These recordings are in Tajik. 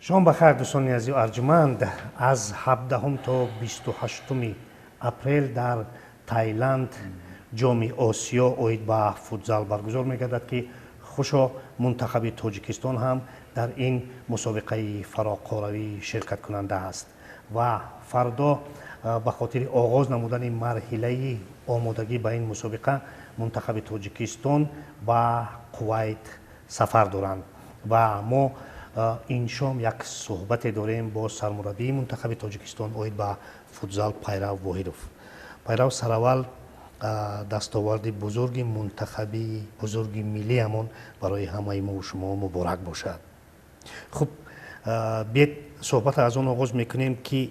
شام بخیر دوستان عزیز و ارجمند. از 17 تا 28 اپریل در تایلند جام آسیا اوید به فوتزال برگزار می‌گردد که خوشا منتخب تاجیکستان هم در این مسابقه فراقاروی شرکت کننده است و فردا به خاطر آغاز نمودن مرحله آمادگی به این مسابقه منتخب تاجیکستان به کویت سفر دارند و ما این شام یک صحبت داریم با سرمربی منتخب تاجیکستان اوید به فوتزال پیرو واحدوف. پیرو سراول دستاورد بزرگ منتخبی بزرگ ملی همون برای همه ما و شما مبارک باشد. خب بیت صحبت از اون آغاز میکنیم که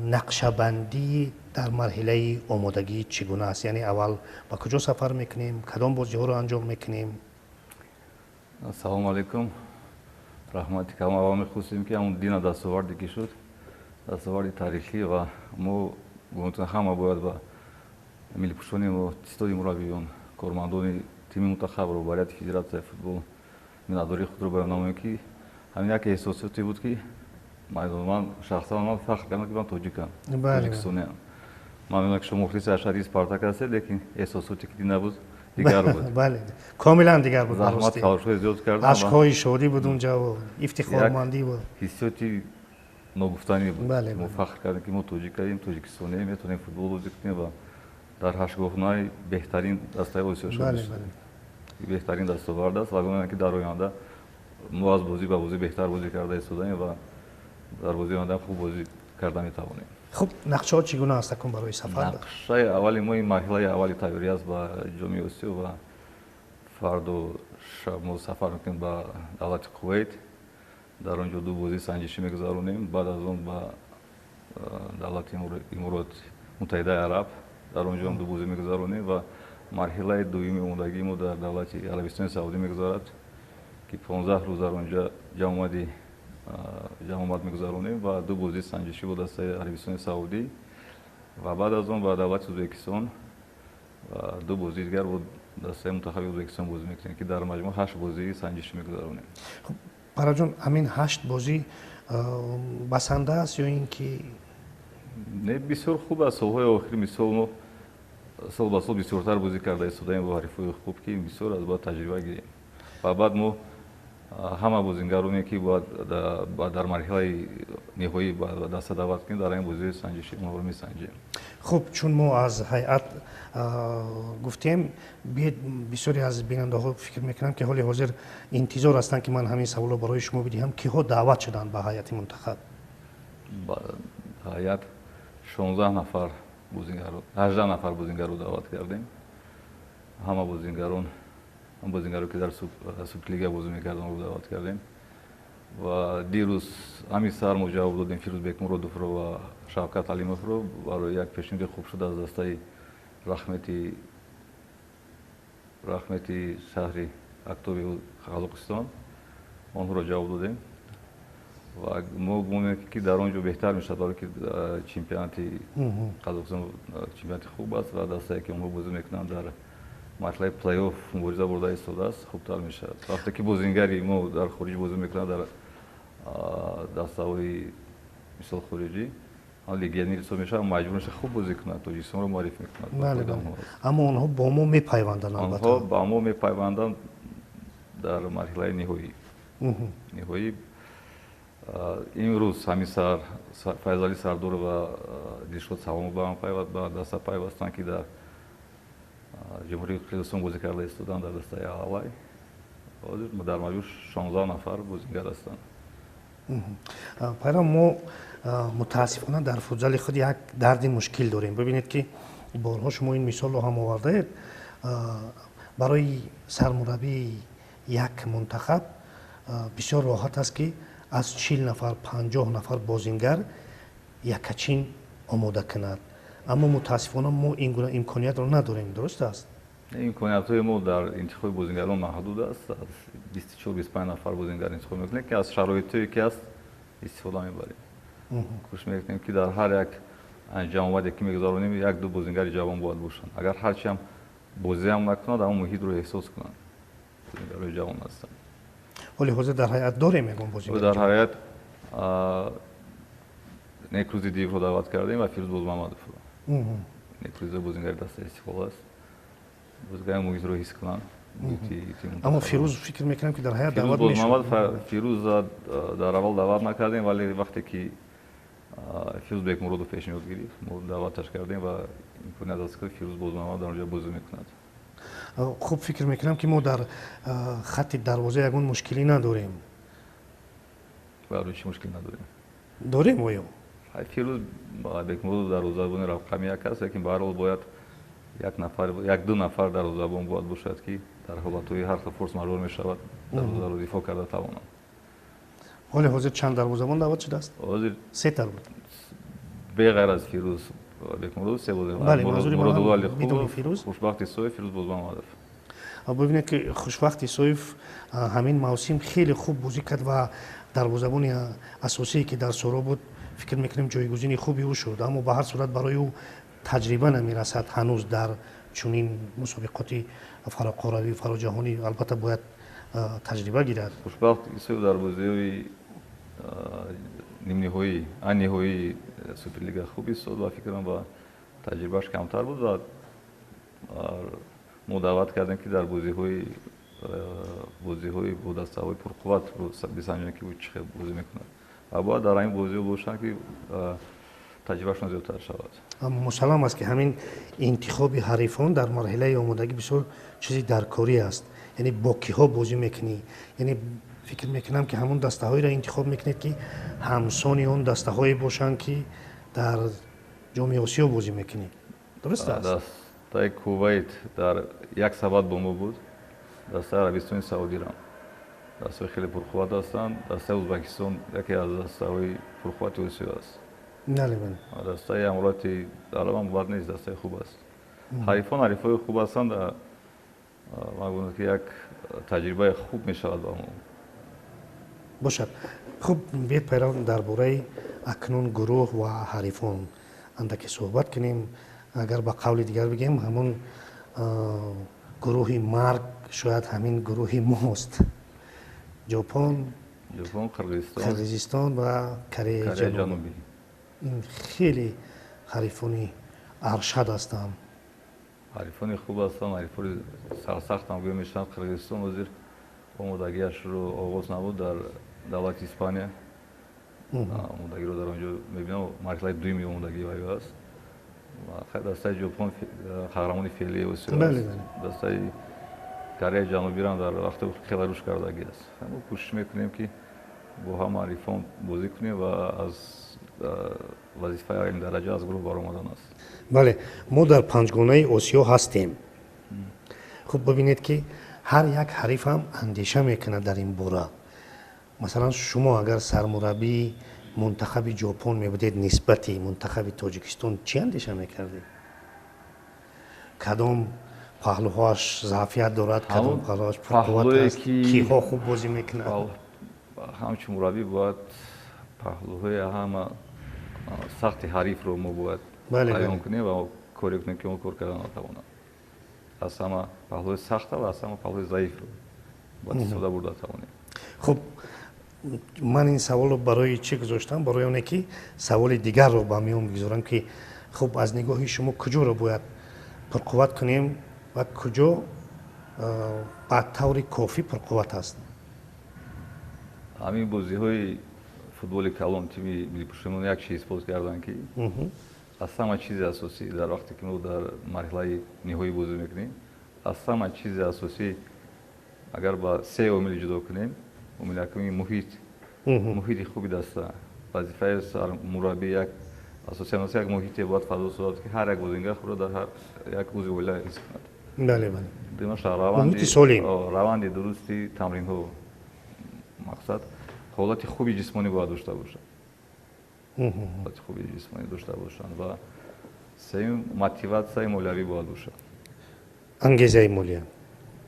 نقشه بندی در مرحله آمادگی چگونه است؟ یعنی اول با کجا سفر میکنیم، کدام بازی ها رو انجام میکنیم؟ سلام علیکم. رحمتی که ما اول میخواستیم که همون دین دستاوردی که شد دستاورد تاریخی و ما گونتون همه باید با ملی پوشانی و تستادی مربیون کارمندان تیم منتخب رو برای فدراسیون فوتبال مناداری خود رو بیان نماییم که همین یک احساساتی بود که من شخصا من فخر کردم که من تاجیکم. تاجیکستانیم. من میگم که شما مخلص اشاری اسپارتاک هستید، لیکن احساساتی که نبود دیگر بود. بله کاملا دیگر بود. زحمت تلاش‌های زیاد کردم. عشق‌های شادی بود اونجا و افتخارمندی بود. حسیاتی ناگفتنی بود. بله ما فخر کردیم که ما تاجیکیم، تاجیکستانیم، میتونیم فوتبال بازی کنیم و در هشتگاه‌های بهترین دسته آسیا شده. بله بهترین دستاورد است و می‌گویم که در آینده ما از بازی به بازی بهتر بازی کرده ایستادیم و در بازی آینده خوب بازی کرده می‌توانیم. خب نقشه ها چگونه است کن برای سفر؟ نقشه اولی ما این مرحله اولی تیاری است با جام آسیا و فردا شب ما سفر می‌کنیم به دولت کویت. در آنجا دو بازی سنجشی می‌گذرونیم. بعد از اون با دولت امارات متحده عرب در آنجا هم دو بازی می‌گذرونیم و مرحله دومی آمادگی ما در دولت عربستان سعودی می‌گذارد که 15 روز در آنجا جام می‌گذرونیم و دو بازی سنجشی با دسته عربستان سعودی و بعد از اون با دولت ازبکستان و دو بازی دیگر با دسته منتخب ازبکستان بازی می‌کنیم که در مجموع 8 بازی سنجشی می‌گذرونیم. خب برای جون همین 8 بازی بسنده است یا اینکه نه بسیار خوب است. سال‌های آخر مثال ما سال به سال بسیارتر بازی کرده ایستادیم با حریفای خوب که بسیار از با تجربه گیریم و بعد ما همه بازیگرانی که در مرحله نهایی با دست دعوت کنیم در این بازی سنجشی ما رو می‌سنجیم. خب چون ما از هیئت گفتیم بسیاری از بیننده ها فکر میکنم که حال حاضر انتظار هستند که من همین سوال برای شما بدهم که ها دعوت شدند به هیئت منتخب؟ با هیئت 16 نفر بازیگر 18 نفر بازیگر رو دعوت کردیم. همه بازیگران هم بازیگرایی که در سوپر لیگ بازی می‌کردن رو دعوت کردیم و دیروز همین سر ما جواب دادیم فیروز بیک مرادوف رو و شوکت علیموف رو برای یک پیشنهاد خوب شده از دسته رحمتی شهری اکتوبر قزاقستان آنها رو جواب دادیم و ما گمانیم که در آنجا بهتر میشه برای که چمپیونات قزاقستان چمپیونات خوب است و دسته‌ای که اونها بازی میکنن در مرحله پلی آف مبارزه برده ایستاده است خوبتر میشه. وقتی که بازیگری ما در خارج بازی میکنن در دسته‌های مثل خارجی لیگیانی حساب میشه مجبور میشه خوب بازی کنه تاجیکستان رو معرفی میکنه. بله اما اونها با ما میپیوندن. آنها با ما میپیوندن در مرحله نهایی. امروز همین سر فیضالی سردار و دلشاد سلامو با هم دسته پیوستن که در جمهوری قزاقستان بازی کرده ایستادن در دسته اول. در مجموع 16 نفر بازیگر هستند. پیرام ما متاسفانه در فوتبال خود یک درد مشکل داریم. ببینید که بارها شما این مثال رو هم آوردید. برای سرمربی یک منتخب بسیار راحت است که از 40 نفر 50 نفر بازیگر یکچین آماده کند، اما متاسفانه ما این گونه امکانیت رو نداریم. درست است؟ امکانیت‌های ما در انتخاب بازیگران محدود است. از 24 25 نفر بازیگر انتخاب می‌کنیم که از شرایطی که است استفاده می‌بریم. کوشش می‌کنیم که در هر یک انجام آمده که می‌گذارونیم یک دو بازیگر جوان باید باشند. اگر هرچی هم بازی هم نکنند اما محیط رو احساس کنند. بازیگرای جوان هستند. ولی حاضر در هیئت داریم یگان بازیگر در هیئت некрузи дивро даъват кардем ва фирӯз бозмамадов некруза бозингари дастаи истиқлол аст бозигари муҳитро ҳис кунанд аммо фирӯз фикр мекунам ки дар ҳаят даъват бозмамад фирӯз дар аввал даъват накардем вале вақте ки фирӯз бекмуродов пешниҳод гирифт мо даъваташ кардем ва имконият аст ки фирӯз бозмамад дар онҷо бозӣ мекунад хуб фикр мекунам ки мо дар хатти дарвоза ягон мушкилӣ надорем барои чӣ мушкил надорем дорем оё фирӯз бекмуродов дарвозабони равқами як аст лекин ба ҳар ҳол бояд як ду нафар дарвозабон бояд бошад ки дар ҳолатҳои ҳар хел форс мажор мешавад дарвозаро дифоъ карда тавонанд ҳоле ҳозир чанд дарвозабон даъват шудааст ҳозир се та буд беғайр аз фирӯз бекмуродов се муродулло алиқулов хушбахт исоев фирӯз бозмамадов бибинед ки хушбахт исоев ҳамин мавсим хеле хуб бозӣ кард ва дарвозабони асосие ки дар соро буд фикр мекунем ҷойгузини хуби ӯ шуд аммо ба ҳар сурат барои ӯ таҷриба намерасад ҳанӯз дар чунин мусобиқоти фароқоравӣ фароҷаҳонӣ албатта бояд таҷриба гирад хушбахт исоев дар бозиҳои ниҳоии суперлига хуб истод ва фикр ба таҷрибааш камтар буд ва мо даъват кардем ки дар бозиҳои бо дастаҳои пурқувват бисанҷем ки ӯ чӣ хел бозӣ мекунад ва бояд дар ҳамин бозиҳо бошанд ки таҷрибаашон зиёдтар шавад мусаллам аст ки ҳамин интихоби ҳарифон дар марҳилаи омодагӣ бисёр чизи даркорӣ аст яъне бо киҳо бозӣ мекунӣ яъне фикр мекунам ки ҳамон дастаҳоеро интихоб мекунед ки ҳамсони он дастаҳое бошанд ки дар ҷоми осиё бозӣ мекунед дуруст аст дастаи кувайт дар як сабад бо мо буд дастаи арабистони саудиро дастаҳои хеле пурқувват ҳастанд дастаи ӯзбекистон яке аз дастаҳои пурқуввати осиё аст дастаи амурати арабам бад нест дастаи хуб аст ҳарифои хуб ҳастанд ман гӯям ки як таҷрибаи хуб мешавад ба мо бошад хуб биед пайрав дар бораи акнун гурӯҳ ва ҳарифон андаке суҳбат кунем агар ба қавли дигар бигем ҳамон гурӯҳи марг шояд ҳамин гурӯҳи мост ҷопон қирғизистон ва кореяи ҷанубӣ ин хеле ҳарифони аршад ҳастанд ҳарифони хуб ҳастанд ҳарифони сарсахтам гӯё мешаванд қирғизистон ҳозир омодагиашро оғоз намуд дар давлати испания омодагиро дар онҷо мебинам марҳилаи дуюми омодагии вай аст дастаи ҷопон қаҳрамони феълии осиё аст дастаи кореяи ҷанубиам дар вақти хеле рушд кардагӣ аст мо кӯшиш мекунем ки бо ҳама ҳарифон бозӣ кунем ва аз вазифаи аввалин дараҷа аз гурӯҳ баромадан аст бале мо дар панҷгонаи осиё ҳастем хуб бибинед ки ҳар як ҳарифам андеша мекунад дар ин бора масалан шумо агар сармураббии мунтахаби ҷопон мебудед нисбати мунтахаби тоҷикистон чӣ андеша мекардед кадом паҳлӯҳоаш заъфият дорад кадом паҳлӯҳоаш пурқувват аст киҳо хуб бозӣ мекунад ҳамчун мураббӣ бояд паҳлӯҳои ҳама сахти ҳарифро мо бояд аён кунем ва коре кунем ки он кор карда натавонад аз ҳама паҳлӯи сахта ва аз ҳама паҳлӯи заифро бояд истифода бурда тавонем хуб ман ин саволро барои чӣ гузоштам барои оне ки саволи дигарро ба миён бигузорам ки хуб аз нигоҳи шумо куҷоро бояд пурқувват кунем ва куҷо ба таври кофӣ пурқувват аст ҳамин бозиҳои футболи калон тими миллипӯшимон як чиз испот карданд ки аз ҳама чизи асосӣ дар вақте ки мо дар марҳилаи ниҳоӣ бозӣ мекунем аз ҳама чизи асосӣ агар ба се омил ҷудо кунем омил якуми муҳити хуби даста вазифаи мураббӣ як асоси як муҳите бояд фадо созад ки ҳар як бозингар худро дар ҳар як узви оила ҳис кунад раванди дурусти тамринҳо мақсад ҳолати хуби ҷисмонӣ бояд дошта бошад ҳолати хуби ҷисмонӣ дошта бошанд ва сеюм мотиватсияи молиявӣ бояд бошад ангезаи молия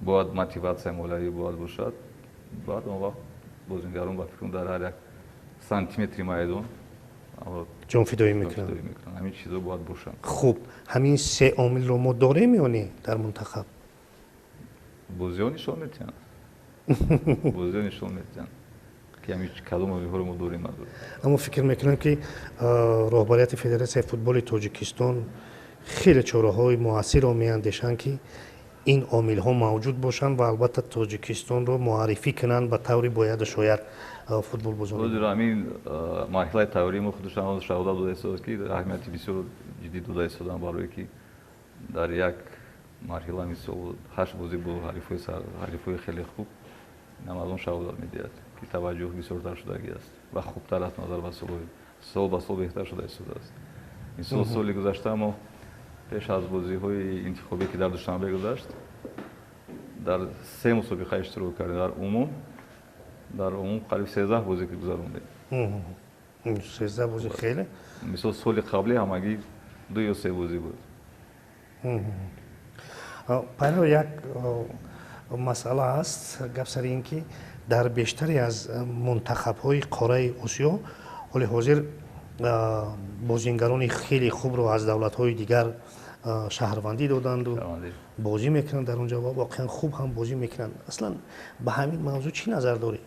бояд мотиватсияи молиявӣ бояд бошад баъд он вақт бозингарон ба фикрам дар ҳар як сантиметри майдон ҷонфидоӣ мекунанд ҳамин чизо бояд бошанд хуб ҳамин се омилро мо дорем ё не дар мунтахаб бозиҳо нишон медиҳанд бозиро нишон медиҳанд ки ҳамин кадом ҳоро мо дорем надорем. аммо фикр мекунам ки роҳбарияти федератсияи футболи тоҷикистон хеле чораҳои муассиро меандешанд ки ин омилҳо мавҷуд бошанд ва албатта тоҷикистонро муаррифӣ кунанд ба таври бояду шояд футболбозон. ҳозир ҳамин марҳилаи таврии мо худашон ҳоз шаҳодат дода истоданд ки аҳамияти бисёр ҷиддӣ дода истоданд барое ки дар як марҳила мисол 8 бозӣ бо ҳарифҳои хеле хуб намазон шаҳодат медиҳад ки таваҷҷӯҳ бисёртар шудагӣ аст ва хубтар аз назар ба сол ба сол беҳтар шуда истодааст. мисол соли гузашта мо пеш аз бозиҳои интихобие ки дар душанбе гузашт дар 3 мусобиқа иштирок кардем. дар умум қариб 13 бозӣ ки гузарондем. 13 бозӣ хеле. мисол соли қаблӣ ҳамагӣ 2 ё 3 бозӣ буд. пайро як масъала аст, гап сари ин ки дар бештаре аз мунтахабҳои қораи осиё ҳоли ҳозир бозингарони хеле хубро аз давлатҳои дигар шаҳрвандӣ доданду бозӣ мекунанд дар он ҷо ва воқеан хуб ҳам бозӣ мекунанд. Аслан ба ҳамин мавзӯъ чӣ назар доред?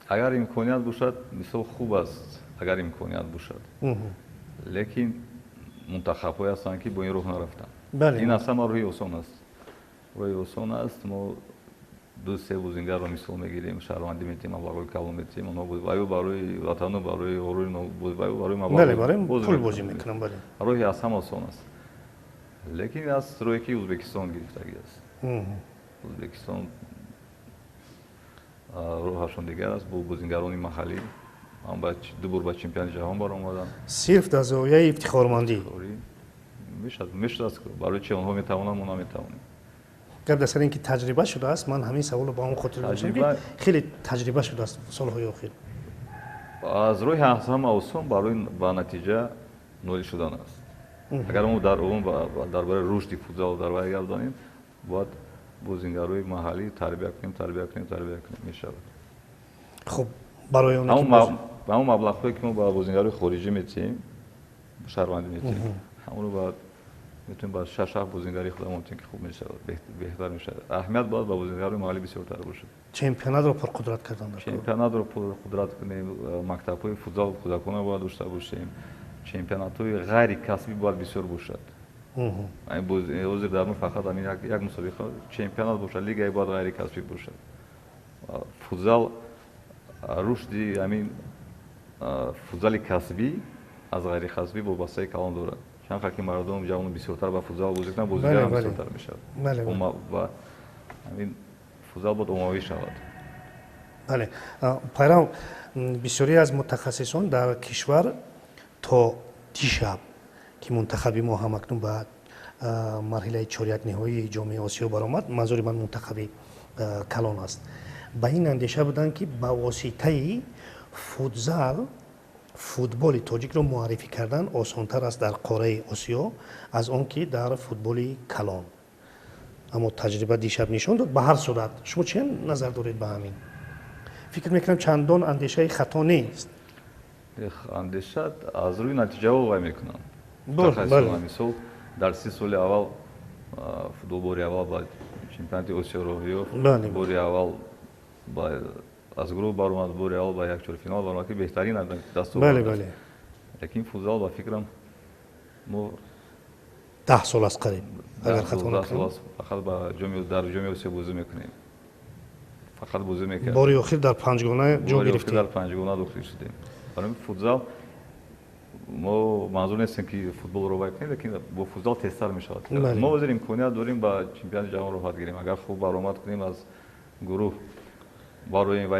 агар имконият бошад мисол хуб аст, агар имконият бошад, лекин мунтахабҳое ҳастанд ки бо ин роҳ нарафтанд. ин аз ҳама роҳи осон аст. роҳи осон аст. мо 2-3 бозингарро мисол мегирем, шаҳрвандӣ метиҳем, маблағҳои калон метиҳем, онҳо ваю барои ватану барои ғурури барои маблағ пул бозӣ мекунанд. роҳи аз ҳама осон аст. лекин аз роҳе ки ӯзбекистон гирифтагӣ аст. ӯзбекистон роҳашон дигар аст. бо бозингарони маҳаллӣ ду бор ба чемпионати ҷаҳон баромаданд. сирф дар завояи ифтихормандӣ мешуд аст. барои чи онҳо метавонанд, мо наметавонем. гап дар сари ин ки таҷриба шудааст. ман ҳамин саволро ба он хотир доштам ки хеле таҷриба шудааст солҳои охир. аз роҳи аз ҳама осон барои ба натиҷа ноил шудан аст. агар мо дар он дар бораи рушди футзал дар вай гап занем, бояд бозингарои маҳаллӣ тарбия кунем мешавад. хуб барои он ҳамон маблағҳое ки мо ба бозингарои хориҷӣ метиҳем, шаҳрвандӣ метиҳем, ҳамонро бояд метавонем ба 6 бозингари худам метавонем ки хуб мешавад, беҳтар мешавад. аҳамият бояд ба бозингарои маҳаллӣ бисёртар бошад. чемпионатро пурқудрат кардан. чемпионатро пурқудрат кунем, мактабҳои футзал кӯдакона бояд дошта бошем, чемпионатҳои ғайри касбӣ бояд бисёр бошад. ҳозир дар мо фақат як мусобиқа чемпионат бошад, лигае бояд ғайри касбӣ бошад. футзал рушди ҳамин футзали касбӣ аз ғайри касбӣ вобастаи калон дорад. чанд ки мардум ҷавон бисёртар ба футзал бозӣ кунанд, бозигаро бисёртар мешавад. ва ҳамин футзал бояд оммавӣ шавад. бале пайрав, бисёре аз мутахассисон дар кишвар то дишаб ки мунтахаби мо ҳамакнун ба марҳилаи чорякниҳоии ҷомеи осиё баромад, манзури ман мунтахаби калон аст, ба ин андеша буданд ки ба воситаи футболи тоҷикро муаррифӣ кардан осонтар аст дар қораи осиё аз он ки дар футболи калон. аммо таҷриба дишаб нишон дод. ба ҳар сурат шумо чӣ назар доред ба ҳамин? фикр мекунам чандон андешаи хато нест. андеша аз рӯи натиҷаҳо вай мекунам. мисол дар 30 соли аввал футбол бори аввал ба чемпионати осиё роҳ ёфт. бори аввал аз гурӯҳ баромад, бори аввал ба якчорфинал баромад ки беҳтарин дастовард аст. лекин футзал ба фикрам мо 10 сол аст қариб агар хато накунам фақат дар ҷоми осиё бозӣ мекунем. фақат бозӣ мекардем. бори охир дар панҷгона ҷо гирифтем. дар панҷгона дохил шудем. барои футзал мо манзур нестем ки футболро вай кунем, лекин бо футзал тезтар мешавад. мо ҳозир имконият дорем ба чемпионати ҷаҳон роҳат гирем. агар хуб баромад кунем аз гурӯҳ бароем ва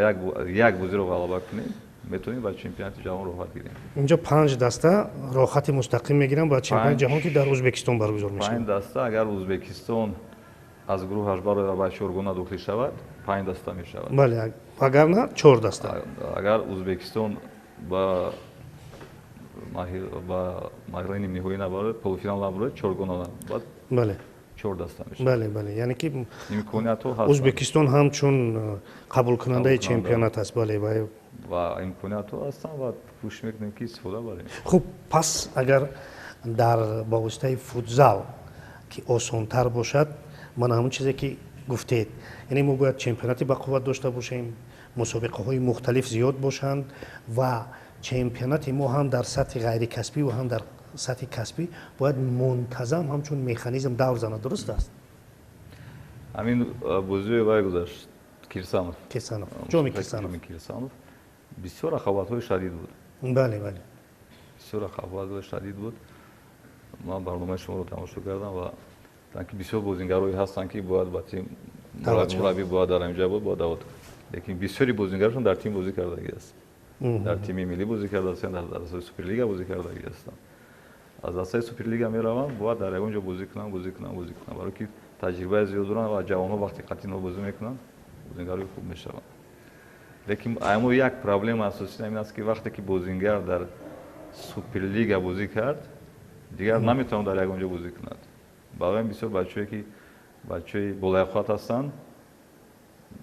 як бозиро ғалаба кунем, метавонем ба чемпионати ҷаҳон роҳат гирем. инҷо 5 даста роҳати мустақим мегиранд ба чемпионати ҷаҳон ки дар ӯзбекистон баргузор мешавад. 5 даста агар ӯзбекистон аз гурӯҳаш барояд ба чоргона дохил шавад, 5 даста мешавад. бале, агар на 4 даста. агар ӯзбекистон ба марҳилаи нимниҳоӣ набарад, полуфинал набарад, чоргона набарад, бале 4 даста мешавад. бале, яъне ки имкониятҳо ҳаст. ӯзбекистон ҳамчун қабулкунандаи чемпионат аст. бале, ва имкониятҳо ҳастанд ва кӯшиш мекунем ки истифода барем. хуб, пас агар дар ба воситаи футзал ки осонтар бошад, ман ҳамон чизе ки گفتید یعنی ما باید چمپیوناتی با قوت داشته باشیم، مسابقه های مختلف زیاد باشند و چمپیونات ما هم در سطح غیر کسبی و هم در سطح کسبی باید منتظم همچون مکانیزم دور زنه. درست است؟ همین بازی برگذشت کیرسانوف جامی کیرسانوف بسیار رقابت‌های شدید بود. بله بله بسیار رقابت‌های شدید بود. من برنامه شما رو تماشا کردم و تانکی بسیار بازیگرایی هستن که باید با تیم مربی باید در اینجا بود دعوت کنه. لیکن بسیاری بازیگرشون در تیم بازی کردگی است. در تیم ملی بازی کرده هستند، در اساس سوپرلیگ بازی کردگی هستند. از اساس سوپرلیگ میروند باید در اونجا بازی کنن برای که تجربه زیاد دارن و جوان‌ها وقتی قطعی بازی میکنن بازیگرای خوب میشوند. لیکن اما یک پرابلم اساسی این است که وقتی که بازیگر در سوپرلیگ بازی کرد دیگر نمیتونه در یک اونجا بازی کند. برای بسیار بچه‌ای بالاخره هستند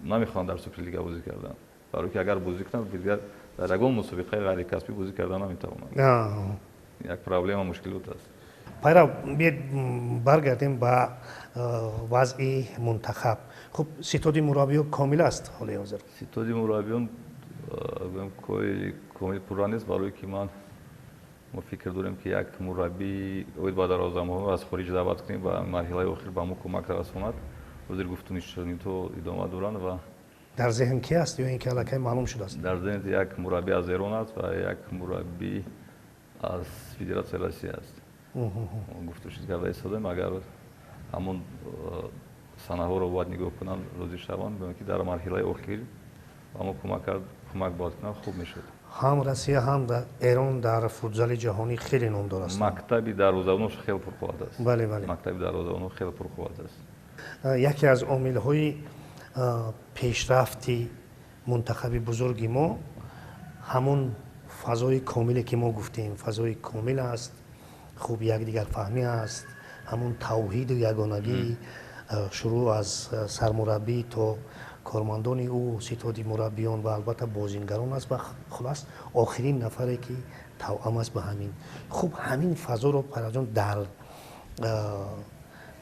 نمیخوان در سوپرلیگ بازی کردن. برای که اگر بازی کنند دیگر در اون مسابقه غیر کسبی بازی کردن نمیتوانند. یک پرابلم و مشکلات است. پیرو برگردیم با وضع منتخب. خب ستاد مربیان کامل است حال حاضر. ستاد مربیان کامل پورا نیست برای که ما فکر داریم که یک مربی باید با درازدمان‌ها از خارج دعوت کنیم و مرحله آخر به ما کمک رساند. وزیر گفتنش تو ادامه دارند و در ذهن کی است یا اینکه الکی معلوم شده است؟ در ذهن یک مربی از ایران است و یک مربی از فدراسیون روسیه است. گفتش کرده ایستادم اگر همون سناها رو باید نگاه کنن روزی شبان که در مرحله آخر اما کمک باید کنن خوب میشد. هم روسیه هم در ایران در فوتبال جهانی خیلی نامدار است. مکتبی دروازه‌بانش خیلی پرقوت است. بله بله. مکتبی دروازه‌بان خیلی پرقوت است. یکی از عامل‌های پیشرفتی منتخب بزرگ ما همون فضای کاملی که ما گفتیم، فضای کامل است، خوب یکدیگر فهمی است، همون توحید و یگانگی شروع از سرمربی تا کارمندان او، ستاد مربیان و البته بازیگران است و خلاص آخرین نفری که توأم است به همین. خوب همین فضا رو پرجان در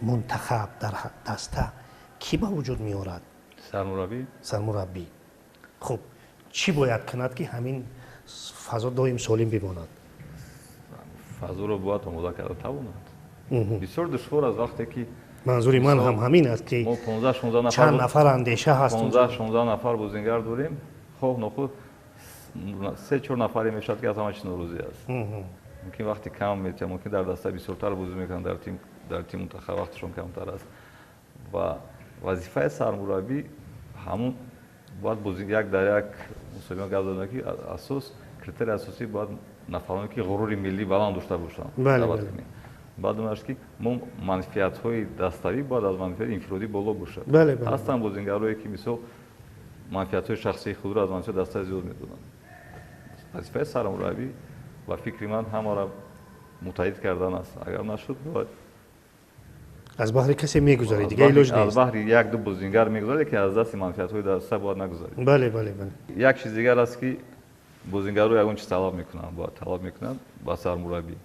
منتخب در دسته کی به وجود می آورد؟ سرمربی. خب چی باید کند که همین فضا دائم سالم بماند؟ فضا رو باید آماده کرده تواند. بسیار دشوار است وقتی که منظوری من هم همین است که ما 15-16 نفر چند نفر اندیشه هست 15-16 نفر بازیگر داریم. خب نخود 3-4 نفری میشد که از همه چیز نوروزی است. ممکن وقتی کم میشه ممکن در دسته بسیارتر بازی میکنن در تیم منتخب وقتشون کمتر است و وظیفه سرمربی همون باید بازیگر در یک مسابقه گذاشته که اساس کریتری اساسی باید نفرانی که غرور ملی بلند داشته باشند. بله. بعد اون است که ما منفیت‌های دسته‌ای باید از منفیت انفرادی بالا باشد. بله. هستن بازیگرایی که مثلا منفیت‌های شخصی خود را از منفیت دسته زیاد می‌دونن. وظیفه سرمربی و فکر من همه را متحد کردن است. اگر نشد باید از بحر کسی میگذارید دیگه ایلاج نیست. از بحر یک دو بازیگر میگذارید که از دست منفیت‌های دسته باید نگذارید. بله. یک چیز دیگر است که بازیگرها اون چیز طلب میکنن با سرمربی.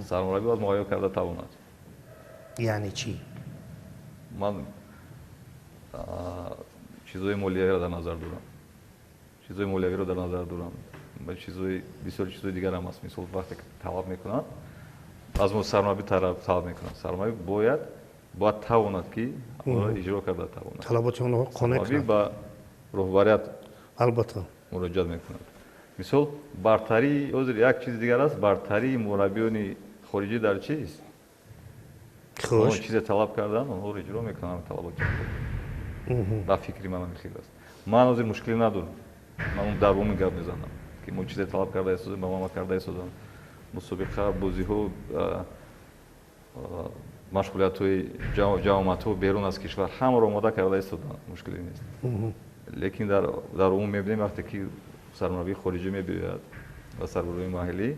سرمربی باید مقایسه کرده تواند. یعنی چی؟ من چیزهای مالیاتی را در نظر دارم. بسیار چیزهای دیگر هم هست. مثلا وقتی طلب میکنن از ما سرمربی طلب میکنن. سرمربی باید تواند که آن را اجرا کرده تواند. طلبات اونها قانع کند. با رهبریت البته مراجعه میکنند. مثال برتری یک چیز دیگر است. برتری مربیان خارجی در چیست؟ اون چیز طلب کردن اونها رو اجرا میکنن طلبات. با فکری من خیلی است. من از مشکلی ندارم. من در اون گپ میزنم که ما چیز طلب کرده است به ما کرده است. مسابقه بازی‌ها مشغولیت‌های جامعه بیرون از کشور همه را آماده کرده است. مشکلی نیست. لیکن در اون می‌بینیم وقتی که سرمربی خارجی می‌بیاید و سرمربی محلی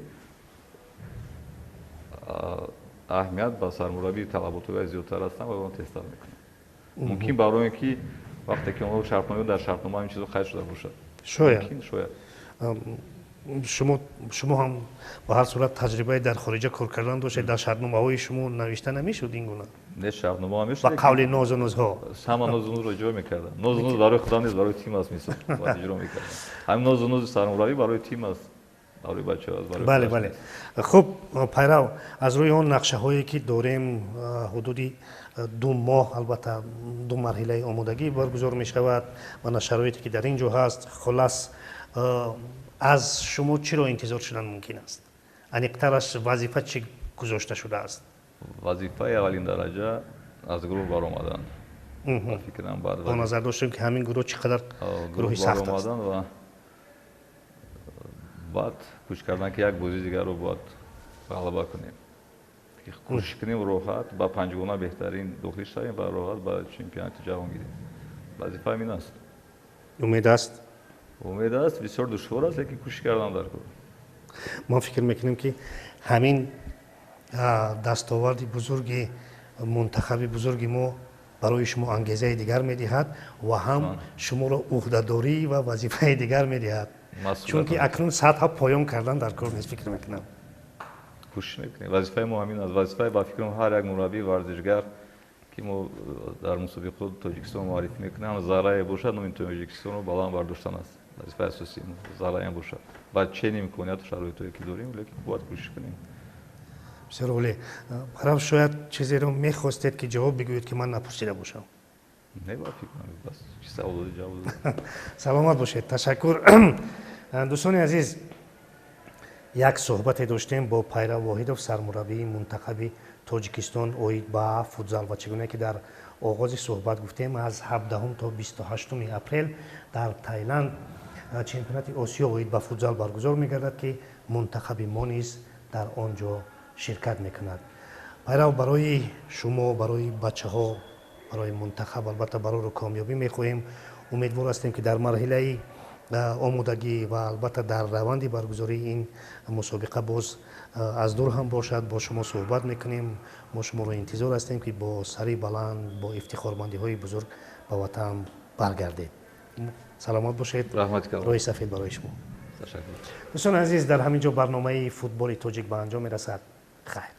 اهمیت با سرمربی طلبات زیادتر هستن و اون تست میکنن. ممکن برای اینکه وقتی که اون شرطنامه در شرطنامه این چیزو خرج شده باشد. شاید شما هم به هر صورت تجربه در خارج کار کردن داشتید، در شرطنامه‌های شما نوشته نمیشد این گونه نه شرطنامه هم با میشه قول ناز و نوزها؟ همه ناز و نوز رو اجرا میکردن. ناز و نوز برای خدا نیست، برای تیم است میشه اجرا میکردن. همین ناز و نوز سرمربی برای تیم است، برای بچه‌ها است، برای بله بله. خب پیرو، از روی اون نقشه هایی که داریم حدودی 2 ماه البته 2 مرحله آمادگی برگزار می شود و شرایطی که در اینجا هست، خلاص از شما چی را انتظار شدن ممکن است؟ انیقترش وظیفه چی گذاشته شده است؟ وظیفه اولین درجه از گروه برآمدن. فکر کنم بعد با نظر داشتیم که همین گروه چقدر گروهی سخت است و بعد کوشش کردن که یک بازی دیگر رو باید غلبه کنیم، که کوشش کنیم راحت با 5 گانه بهترین داخلی شویم و راحت با چمپیونات جهان گیریم. وظیفه این است. امید است؟ امید است، بسیار دشوار است لیکن کوشش کردن در کار. ما فکر میکنیم که همین دستاورد بزرگ منتخب بزرگ ما برای شما انگیزه دیگر میدهد و هم شما را عهده‌داری و وظیفه دیگر میدهد، چون که اکنون سطح پایان کردن در کار نیست. فکر میکنم کوشش میکنیم. وظیفه ما همین است. وظیفه با فکرم هر یک مربی ورزشگر که ما در مسابقه تاجیکستان معرفی میکنیم ذره باشد نام تاجیکستان رو بالا برداشتن است. وظیفه اساسی ذره هم باشد. بعد چه امکانات و شرایطی که داریم لیکن باید کوشش کنیم. بسیار عالی. برای شاید چیزی رو میخواستید که جواب بگویید که من نپرسیده باشم. نه با فکر کنم بس چه سوال جواب. سلامت باشید. تشکر. دوستان عزیز، یک صحبت داشتیم با پیرو واحدوف، سرمربی منتخب تاجیکستان اوید به فوتزال و چگونه که در آغاز صحبت گفتیم از 17 تا 28 اپریل در تایلند چمپیونات آسیا اوید به فوتزال برگزار می‌گردد که منتخب ما نیز در آنجا شرکت می‌کند. پیرو، برای شما، برای بچه‌ها، برای منتخب البته برای کامیابی می‌خواهیم. امیدوار هستیم که در مرحله آمادگی و البته در روند برگزاری این مسابقه باز از دور هم باشد با شما صحبت میکنیم. ما شما را انتظار هستیم که با سری بلند، با افتخارمندی های بزرگ به وطن برگردید. سلامت باشید. رحمت کنم. روی سفید برای شما. تشکر. دوستان عزیز، در همینجا برنامه فوتبال تاجیک به انجام میرسد. خیر.